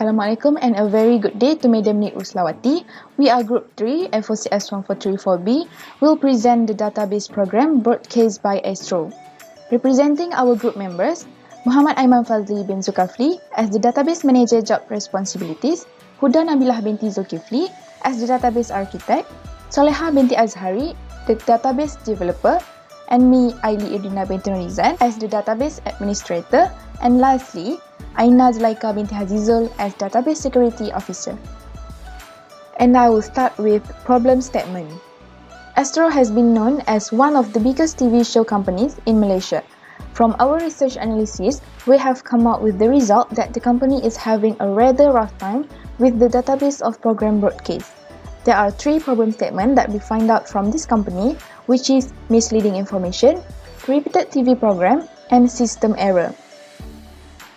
Assalamualaikum and a very good day to Madam Ruslawati. We are Group 3, FOCS14334B. We'll present the database program broadcast by ASTRO. Representing our group members, Muhammad Aiman Fazli bin Zulkifli as the Database Manager Job Responsibilities, Huda Nabilah binti Zulkifli as the Database Architect, Soleha binti Azhari, the Database Developer, and me, Aili Irdina binti Nurizan, as the Database Administrator, and lastly, Aina Zulaika binti Hazizul as Database Security Officer. And I will start with problem statement. ASTRO has been known as one of the biggest TV show companies in Malaysia. From our research analysis, we have come out with the result that the company is having a rather rough time with the database of program broadcast. There are 3 problem statements that we find out from this company, which is misleading information, repeated TV program, and system error.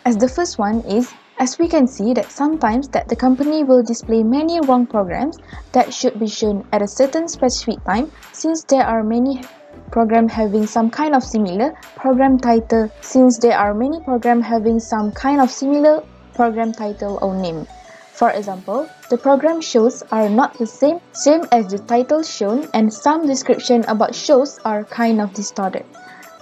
As the first one is, as we can see that sometimes that the company will display many wrong programs that should be shown at a certain specific time since there are many programs having some kind of similar program title or name. For example, the program shows are not the same as the title shown and some description about shows are kind of distorted.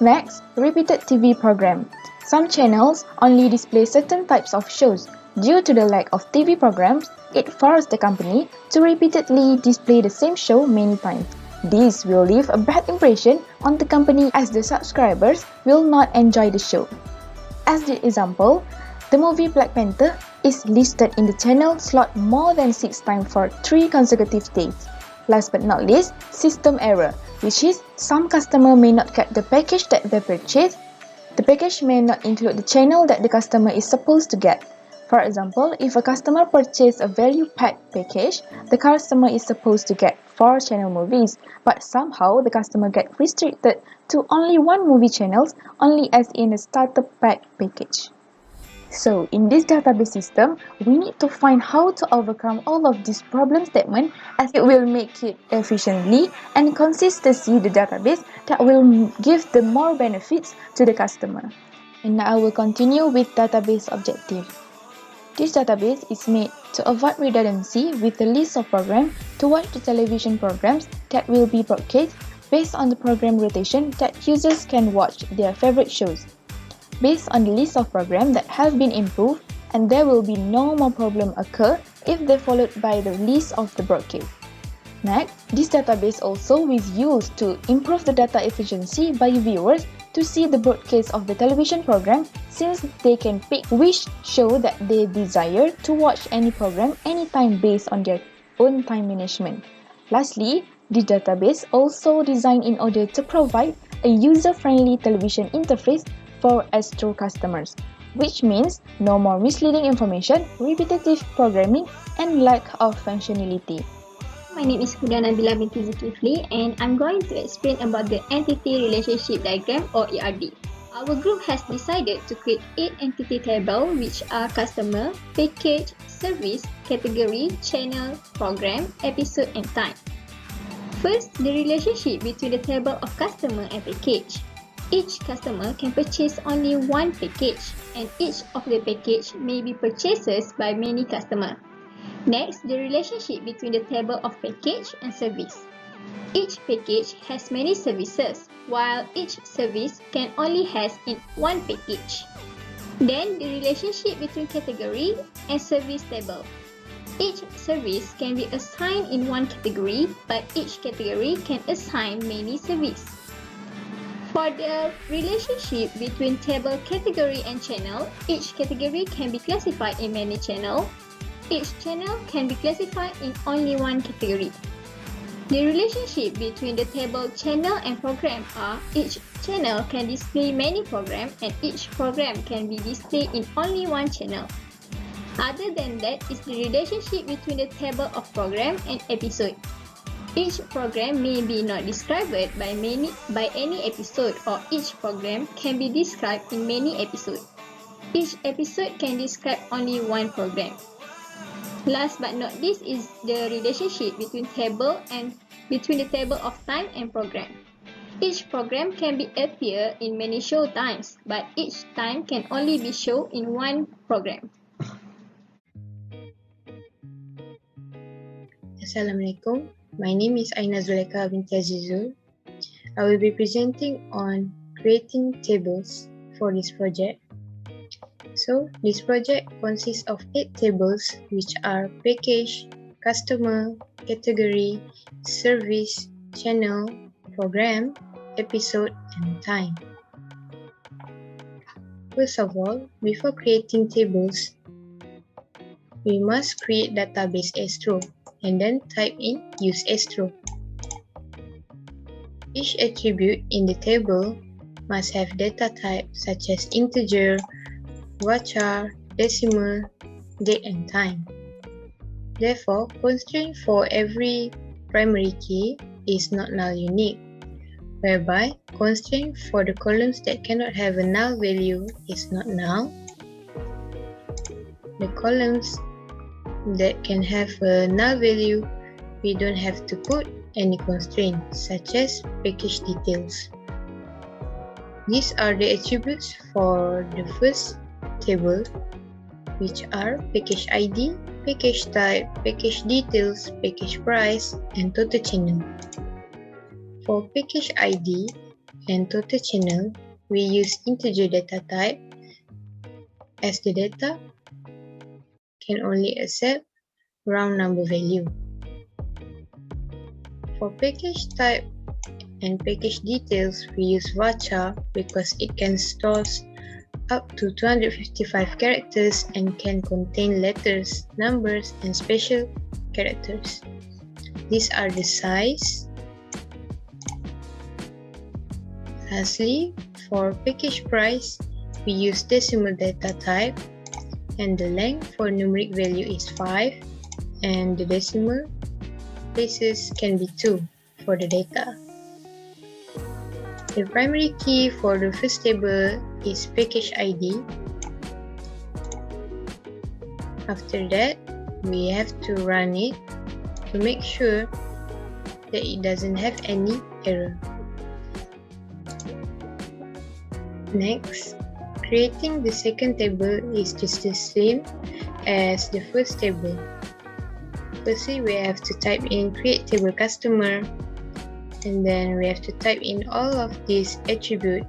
Next, repeated TV program. Some channels only display certain types of shows. Due to the lack of TV programs, it forced the company to repeatedly display the same show many times. This will leave a bad impression on the company as the subscribers will not enjoy the show. As the example, the movie Black Panther is listed in the channel slot more than 6 times for 3 consecutive days. Last but not least, system error, which is some customer may not get the package that they purchased. The package may not include the channel that the customer is supposed to get. For example, if a customer purchases a value-packed package, the customer is supposed to get 4 channel movies, but somehow the customer gets restricted to only 1 movie channels, only as in a starter pack package. So, in this database system, we need to find how to overcome all of these problem statements as it will make it efficiently and consistency the database that will give the more benefits to the customer. And now I will continue with database objective. This database is made to avoid redundancy with the list of programs to watch the television programs that will be broadcast based on the program rotation that users can watch their favorite shows. Based on the list of programs that have been improved, and there will be no more problem occur if they followed by the list of the broadcast. Next, this database also is used to improve the data efficiency by viewers to see the broadcast of the television program since they can pick which show that they desire to watch any program anytime based on their own time management. Lastly, the database also designed in order to provide a user-friendly television interface for ASTRO customers, which means no more misleading information, repetitive programming, and lack of functionality. My name is Huda Nabilah binti Zulkifli and I'm going to explain about the Entity Relationship Diagram or ERD. Our group has decided to create 8 entity tables which are customer, package, service, category, channel, program, episode and time. First, the relationship between the table of customer and package. Each customer can purchase only 1 package and each of the package may be purchases by many customers. Next, the relationship between the table of package and service. Each package has many services, while each service can only has in 1 package. Then, the relationship between category and service table. Each service can be assigned in 1 category, but each category can assign many services. For the relationship between table, category and channel, each category can be classified in many channels. Each channel can be classified in only 1 category. The relationship between the table, channel and program are each channel can display many programs and each program can be displayed in only 1 channel. Other than that is the relationship between the table of program and episode. Each program may be not described by any episode or each program can be described in many episodes. Each episode can describe only 1 program. Last but not least is the relationship between the table of time and program. Each program can be appear in many show times, but each time can only be shown in 1 program. Assalamualaikum. My name is Aina Zuleka binti Azizul. I will be presenting on creating tables for this project. So, this project consists of 8 tables which are package, customer, category, service, channel, program, episode, and time. First of all, before creating tables, we must create database ASTRO and then type in use ASTRO. Each attribute in the table must have data type such as integer, varchar, decimal, date and time. Therefore, constraint for every primary key is not null unique, whereby constraint for the columns that cannot have a null value is not null. The columns that can have a null value, we don't have to put any constraint such as package details. These are the attributes for the first table, which are package ID, package type, package details, package price, and total channel. For package ID and total channel, we use integer data type as the data can only accept round number value. For package type and package details, we use varchar because it can store up to 255 characters and can contain letters, numbers, and special characters. These are the size. Lastly, for package price, we use decimal data type, and the length for numeric value is 5, and the decimal places can be 2 for the data. The primary key for the first table is package ID. After that, we have to run it to make sure that it doesn't have any error. Next, creating the second table is just the same as the first table. Firstly, we have to type in create table customer, and then we have to type in all of these attributes,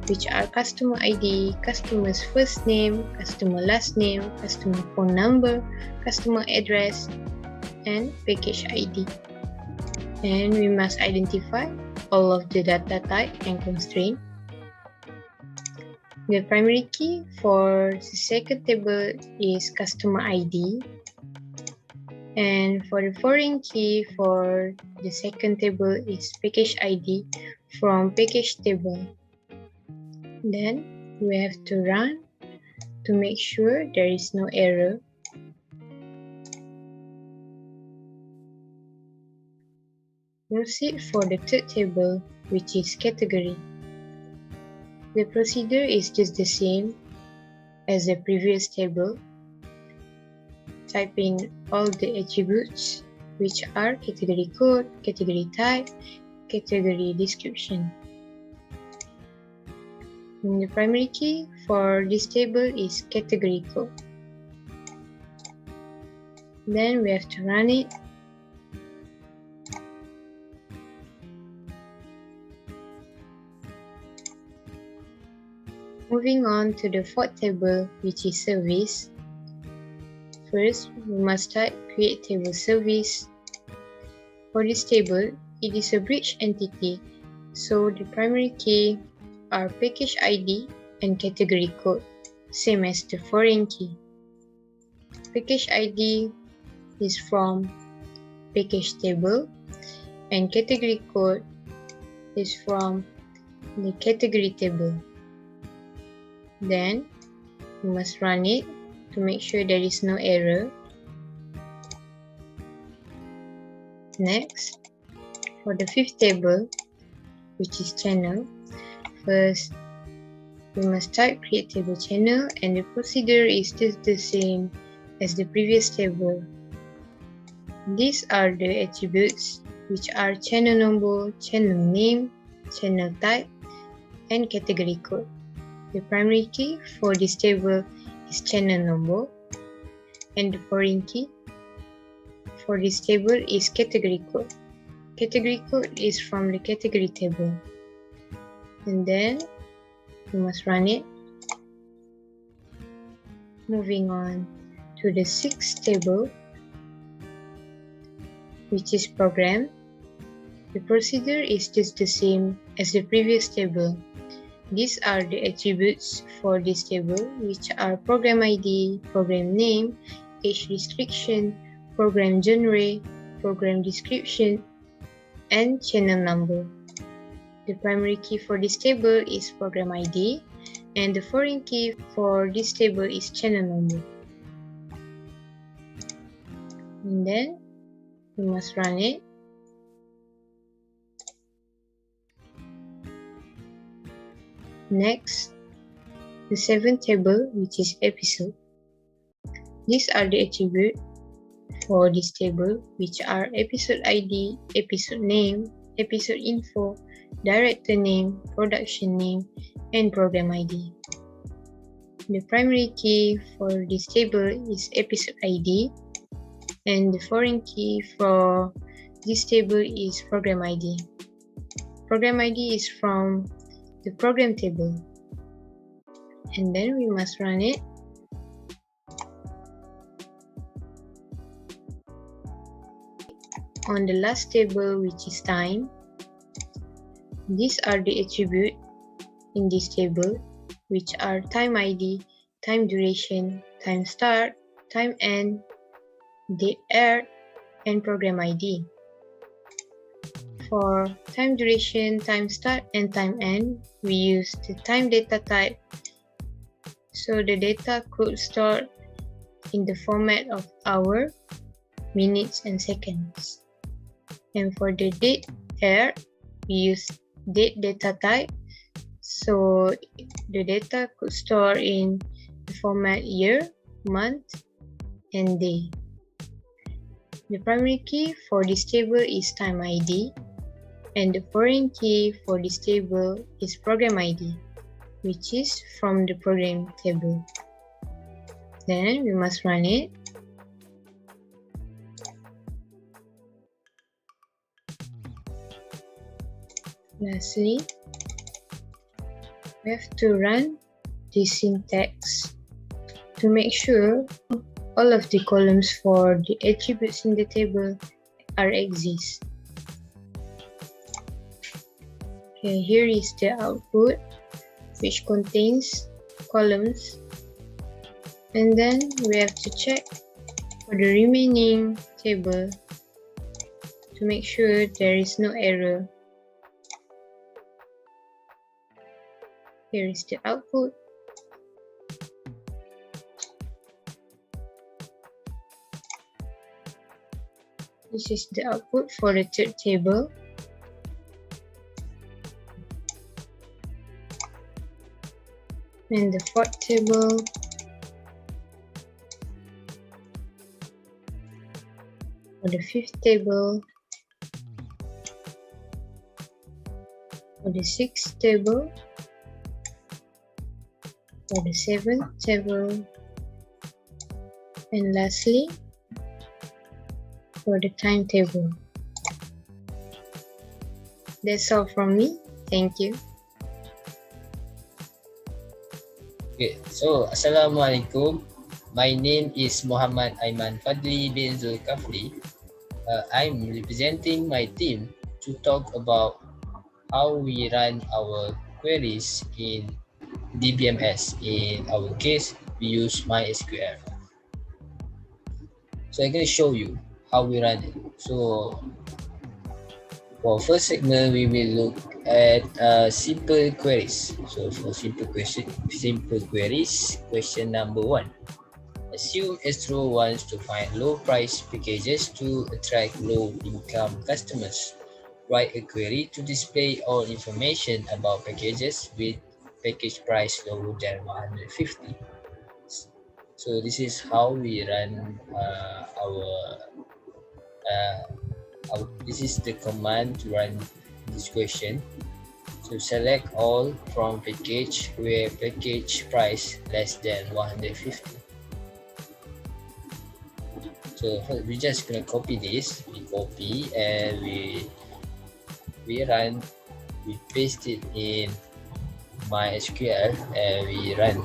which are customer ID, customer's first name, customer last name, customer phone number, customer address, and package ID. And we must identify all of the data type and constraint. The primary key for the second table is customer ID, and for the foreign key for the second table is package ID from package table. Then we have to run to make sure there is no error. Proceed for the third table, which is category. The procedure is just the same as the previous table. Type in all the attributes, which are category code, category type, category description. And the primary key for this table is category code. Then we have to run it. Moving on to the fourth table, which is service. First, we must type create table service. For this table, it is a bridge entity, so the primary key are package ID and category code, same as the foreign key. Package ID is from package table, and category code is from the category table. Then, we must run it to make sure there is no error. Next, for the fifth table, which is channel, first we must type create table channel, and the procedure is just the same as the previous table. These are the attributes, which are channel number, channel name, channel type, and category code. The primary key for this table is channel number, and the foreign key for this table is category code. Category code is from the category table. And then we must run it. Moving on to the sixth table, which is program. The procedure is just the same as the previous table. These are the attributes for this table, which are program ID, program name, age restriction, program genre, program description, and channel number. The primary key for this table is program ID, and the foreign key for this table is channel number. And then we must run it. Next, the seventh table, which is episode. These are the attributes for this table, which are episode ID, episode name, episode info, director name, production name, and program ID. The primary key for this table is episode ID, and the foreign key for this table is program ID. Program ID is from the program table. And then we must run it. On the last table, which is time, these are the attributes in this table, which are time ID, time duration, time start, time end, date aired, and program ID. For time duration, time start, and time end, we use the time data type. So the data could store in the format of hour, minutes, and seconds. And for the date aired, we use date data type. So the data could store in the format year, month, and day. The primary key for this table is time ID, and the foreign key for this table is program ID, which is from the program table. Then we must run it. Lastly, we have to run the syntax to make sure all of the columns for the attributes in the table are exist. Okay, here is the output, which contains columns, and then we have to check for the remaining table to make sure there is no error. Here is the output. This is the output for the third table. And the fourth table. For the fifth table. For the sixth table. For the seventh table, and lastly for the timetable. That's all from me. Thank you. Okay, so Assalamualaikum. My name is Muhammad Aiman Fadli bin Zulkafli. I'm representing my team to talk about how we run our queries in DBMS. In our case, we use MySQL. So I'm going to show you how we run it. So for first segment, we will look at simple queries. So for simple queries, question number 1. Assume ASTRO wants to find low price packages to attract low income customers. Write a query to display all information about packages with package price lower than 150. So this is how we run this is the command to run this question. So select all from package where package price less than 150. So first, we just gonna copy this. We copy and we run. We paste it in MySQL and we run.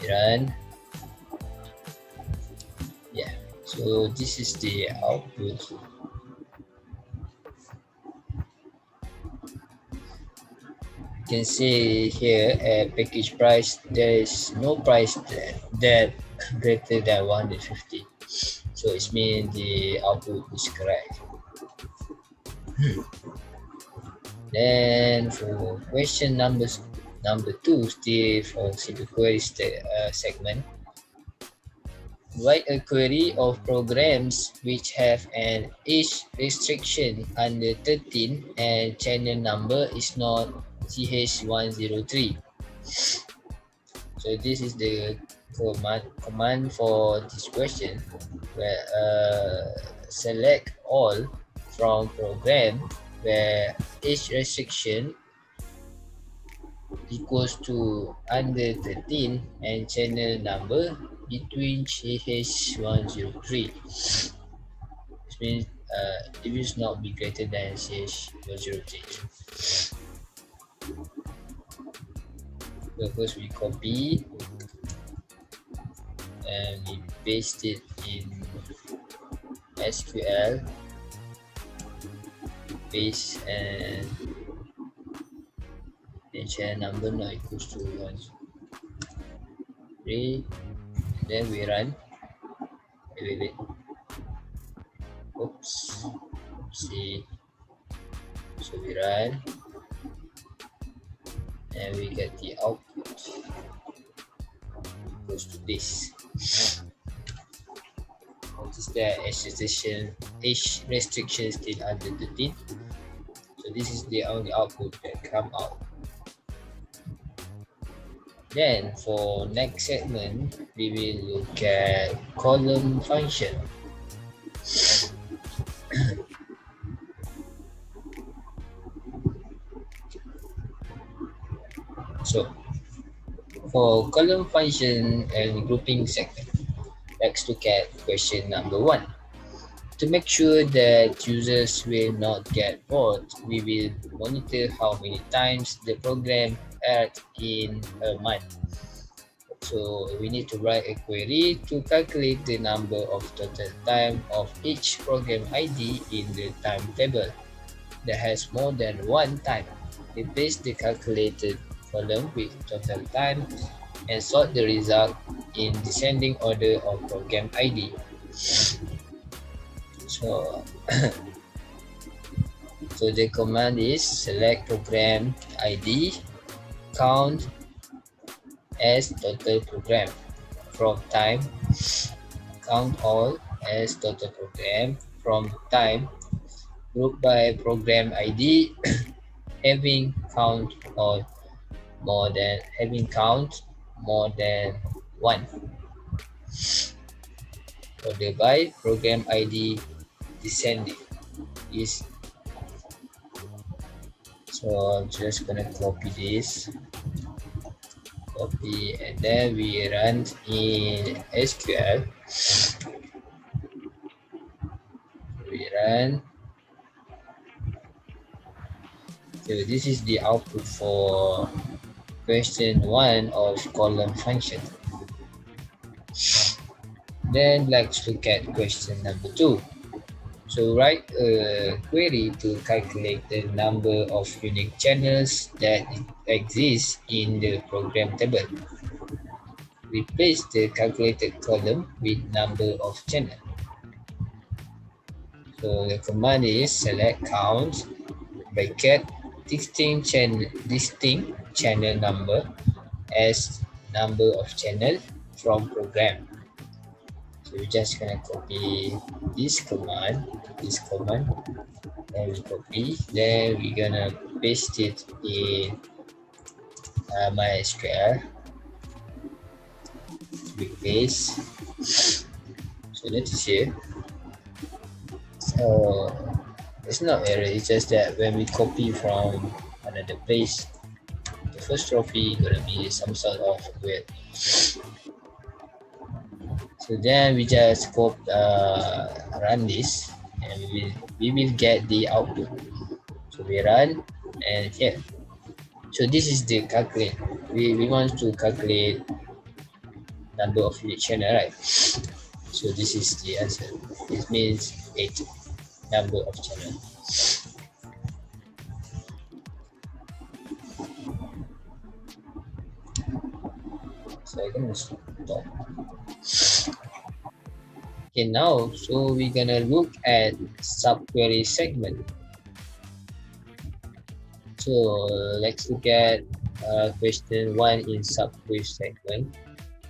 We run. Yeah. So this is the output. You can see here package price. There is no price that greater than 150. So it means the output is correct. Then for question number 2, still for simple queries segment. Write a query of programs which have an age restriction under 13 and channel number is not CH103. So this is the command for this question, where select all from program where age restriction equals to under 13 and channel number between CH103. This means it will not be greater than CH103. So first we copy and we paste it in SQL. Paste and the channel number not equals to 103. And then we run. Wait. Oops. See. So we run and we get the output equals to this. Notice that age restriction still under 13. So this is the only output that come out. Then for next segment, we will look at column function. So for column function and grouping segment, let's look at question number 1. To make sure that users will not get bored, we will monitor how many times the program aired in a month. So we need to write a query to calculate the number of total time of each program ID in the timetable that has more than one time. Replace the calculated column with total time and sort the result in descending order of program ID. So the command is select program ID, count as total program from time, count all as total program from time, group by program ID, having count more than one. Order by program ID descending is. So I'm just gonna copy this, and then we run in SQL. We run. So this is the output for question 1 of column function. Then let's look at question number 2. So write a query to calculate the number of unique channels that exist in the program table. Replace the calculated column with number of channels. So the command is select count bracket distinct channel number as number of channel from program. So we're just gonna copy this command, and we copy. Then we're gonna paste it in MySQL. We paste. So that is here. So it's not error. It's just that when we copy from another place, the first trophy gonna be some sort of weird. So then we just run this, and we will get the output. So we run, and here. So this is the calculate. We want to calculate number of unit channel, right? So this is the answer. This means 8 number of channel. So I'm gonna stop. Okay, now so we're gonna look at subquery segment. So let's look at question 1 in subquery segment.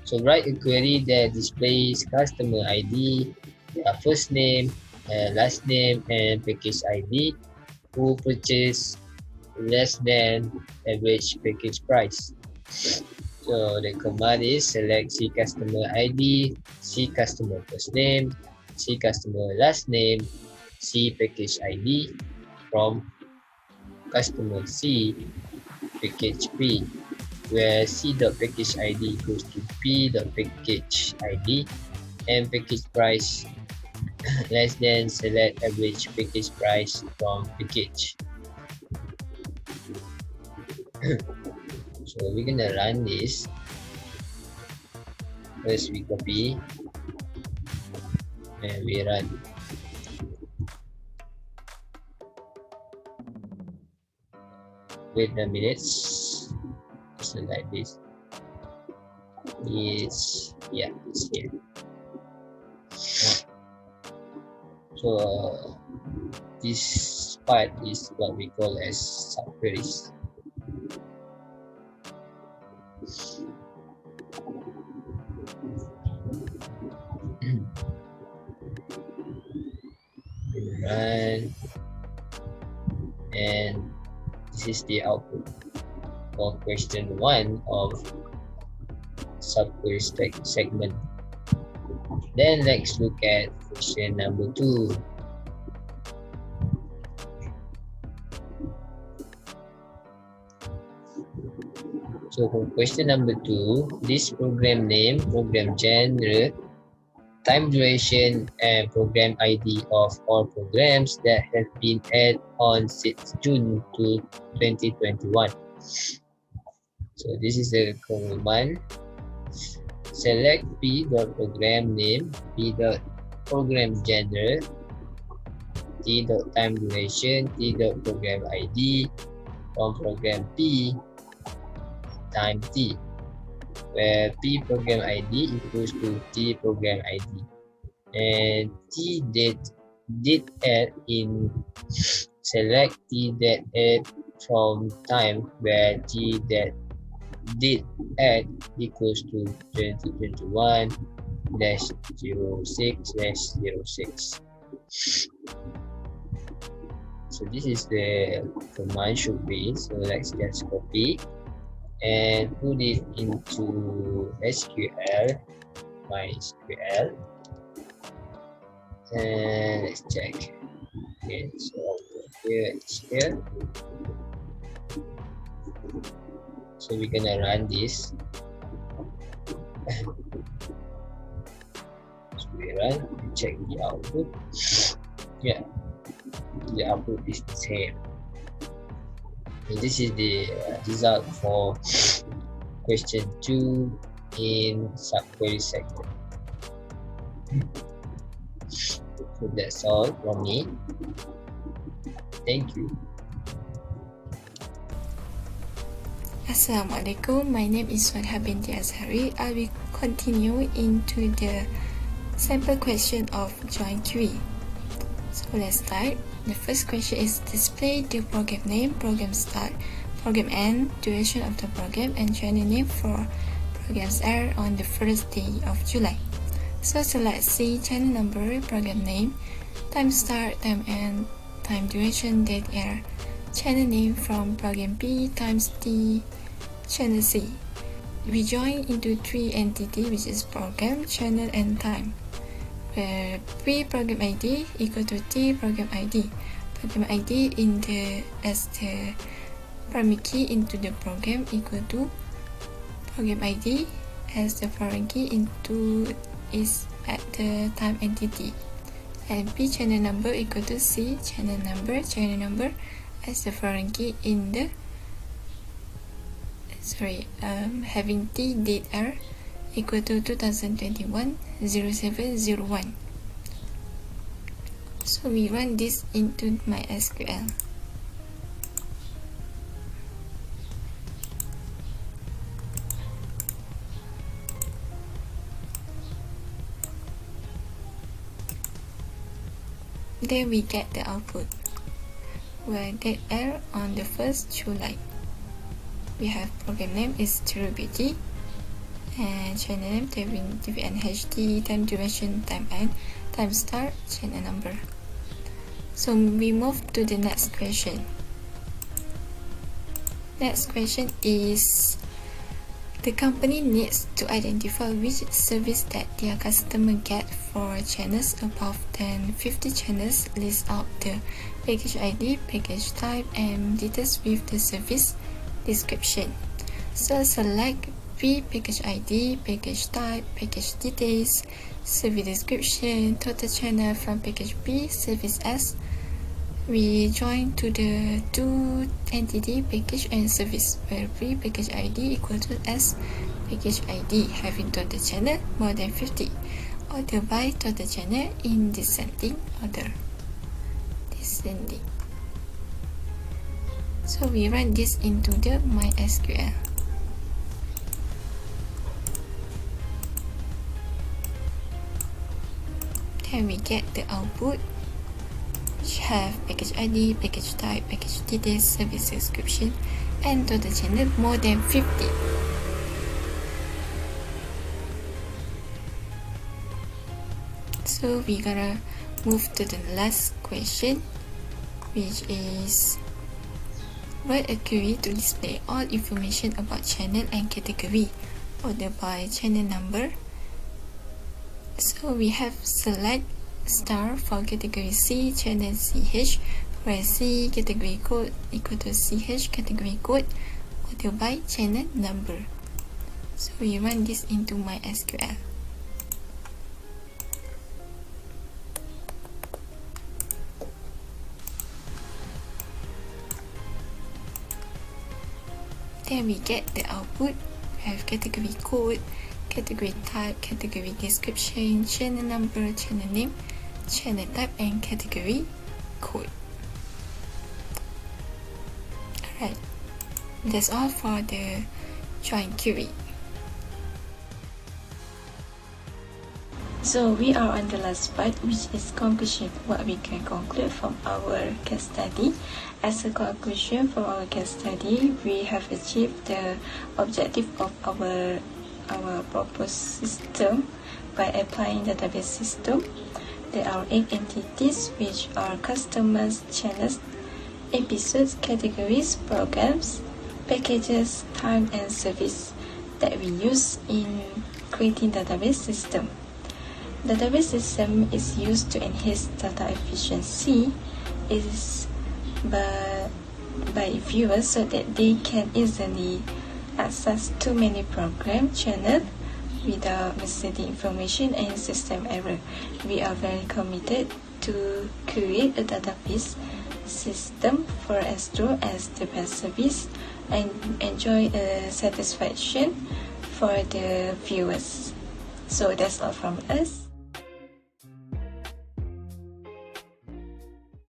So write a query that displays customer ID, first name, last name, and package ID, who purchased less than average package price. So the command is select C customer ID, C customer first name, C customer last name, C package ID from customer C package P, where C.package ID equals to P.package ID and package price less than select average package price from package. So we're gonna run this. First we copy and we run. Wait a minute. So like this. It's here. So this part is what we call as subqueries. Run, and this is the output for question 1 of subquery segment. Then let's look at question number 2. So for question number 2, this program name, program genre, time duration, and program ID of all programs that have been added on 6 June to 2021. So this is the command. Select P.program name, P.program genre, T.time duration, T.program ID from program P time T, where P program ID equals to T program ID, and T did add in select T that add from time, where T that did add equals to 2021-06/06. So this is the command should be. So let's just copy and put it into SQL, MySQL, and let's check. Okay, so here it's here. So we're gonna run this. So we run and check the output. Yeah, the output is the same. And this is the result for question 2 in subquery segment. So that's all from me. Thank you. Assalamualaikum, my name is Wadha binti Azhari. I will continue into the sample question of joint QE. So let's start. The first question is display the program name, program start, program end, duration of the program, and channel name for programs aired on the first day of July. So select C, channel number, program name, time start, time end, time duration, date air, channel name from program B times T, channel C. We join into 3 entities, which is program, channel, and time, where P program ID equal to T program ID. Program ID as the primary key into the program equal to program ID as the foreign key is at the time entity, and P channel number equal to C channel number as the foreign key in the having T date R equal to 2021-0701. So we run this into MySQL. Then we get the output, where date R on the 1st July. We have program name is Terukir, and channel name TVN HD, time duration, time end, time start, channel number. So we move to the next question. Next question is, the company needs to identify which service that their customer get for channels above than 50 channels. List out the package ID, package type, and details with the service description. So select B, package ID, package type, package details, service description, total channel from package B, service S. We join to the two entity package and service, where B package ID equal to S package ID, having total channel more than 50. Order by total channel in descending order. So we run this into the MySQL. Then we get the output, which have package ID, package type, package details, service description, and total channel more than 50. So we gonna move to the last question, which is, write a query to display all information about channel and category, order by channel number. So we have select star for category C, channel CH, where C category code equal to CH category code, order by channel number. So we run this into MySQL. Then we get the output. We have category code, category type, category description, channel number, channel name, channel type, and category code. Alright, that's all for the join query. So we are on the last part, which is conclusion, what we can conclude from our case study. As a conclusion from our case study, we have achieved the objective of our proposed system by applying database system. There are 8 entities, which are customers, channels, episodes, categories, programs, packages, time, and service that we use in creating database system. Database system is used to enhance data efficiency by viewers so that they can easily access too many program channels without misleading information and system error. We are very committed to create a database system for ASTRO as the best service and enjoy a satisfaction for the viewers. So that's all from us.